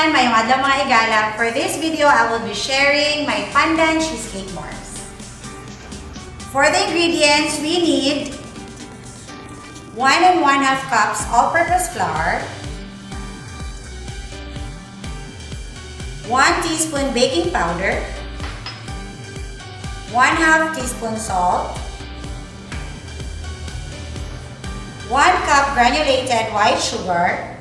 everyone! Mayong adlaw mga higala. For this video, I will be sharing my Pandan cheesecake bars. For the ingredients, we need 1 and 1/2 cups all-purpose flour, 1 teaspoon baking powder, 1/2 teaspoon salt, 1 cup granulated white sugar,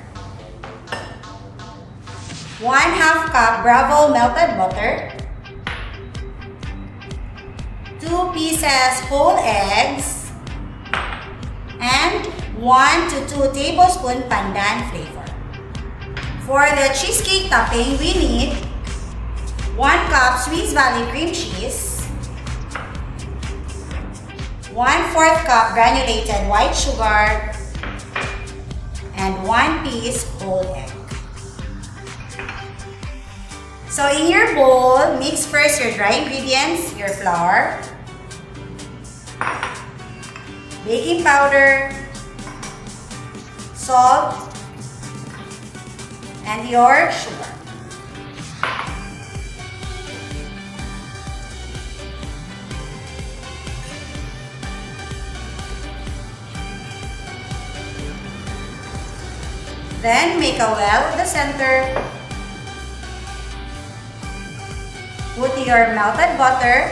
1/2 cup Bravo melted butter, 2 pieces whole eggs, and 1 to 2 tablespoon pandan flavor. For the cheesecake topping, we need 1 cup Swiss Valley cream cheese, 1/4 cup granulated white sugar, and 1 piece whole egg. So in your bowl, mix first your dry ingredients, your flour, baking powder, salt, and your sugar. Then make a well in the center. Put your melted butter,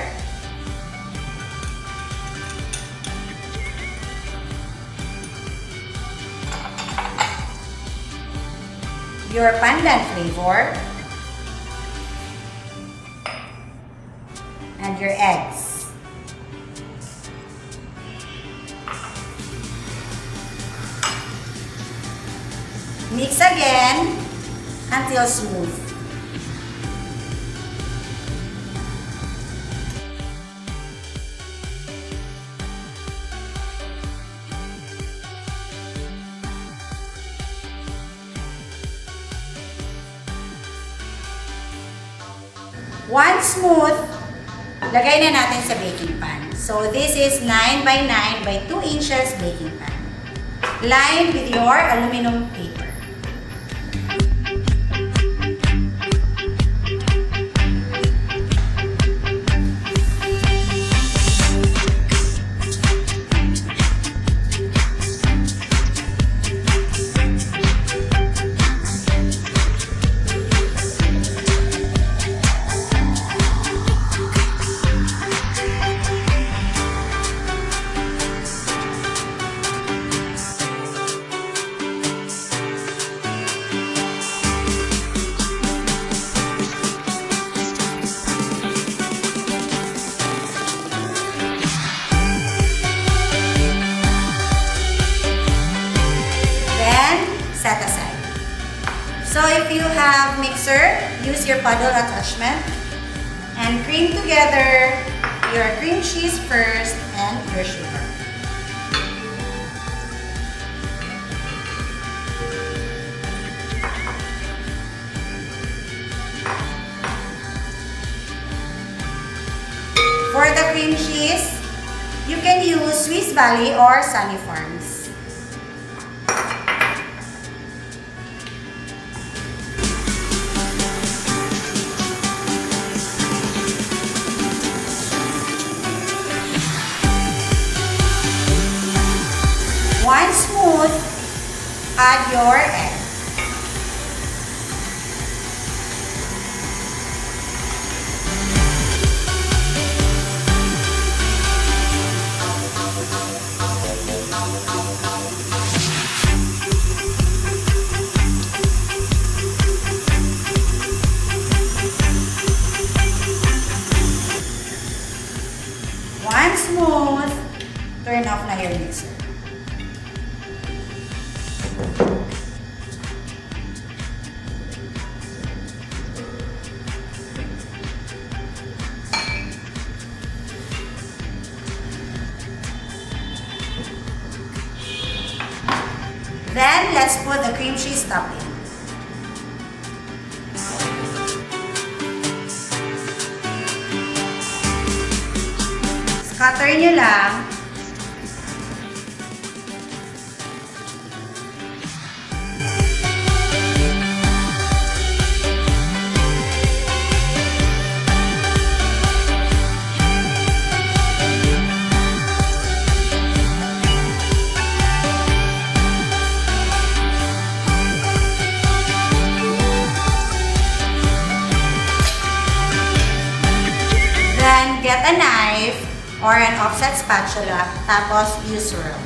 your pandan flavor, and your eggs. Mix again until smooth. Once smooth, lagay na natin sa baking pan. So this is 9 by 9 by 2 inches baking pan. Lined with your aluminum paper. Set aside. So if you have mixer, use your paddle attachment and cream together your cream cheese first and your sugar. For the cream cheese, you can use Swiss Valley or Sunny Farms. Once smooth, add your egg. Once smooth, turn off na your mixer. Then, let's put the cream cheese topping. Scatter nyo lang. or an offset spatula, tapos you swirl.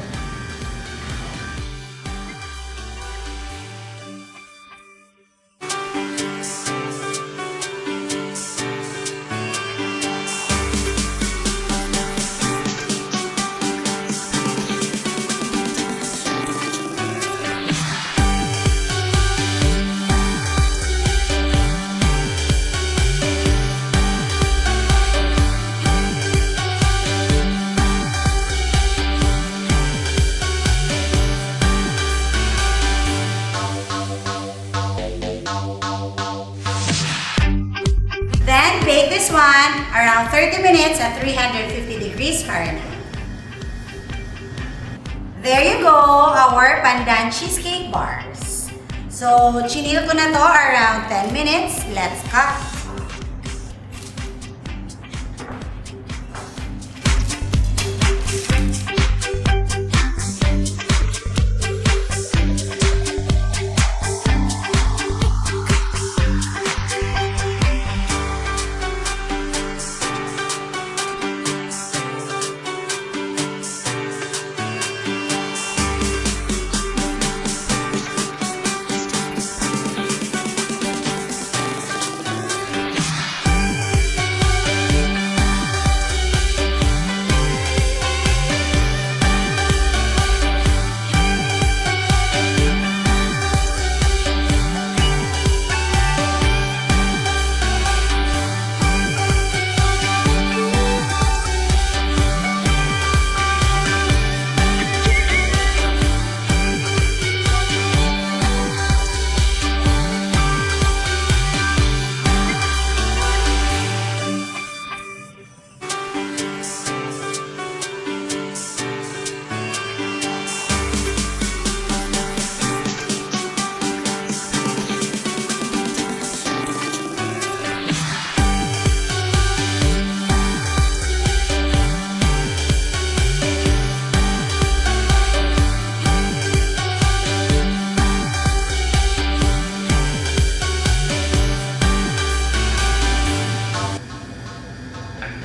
Then, bake this one around 30 minutes at 350 degrees Fahrenheit. There you go, our Pandan cheesecake bars. So, chinil ko na to around 10 minutes. Let's cut.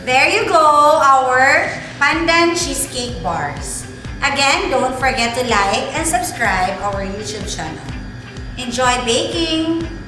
There you go, our Pandan cheesecake bars. Again, don't forget to like and subscribe our YouTube channel. Enjoy baking!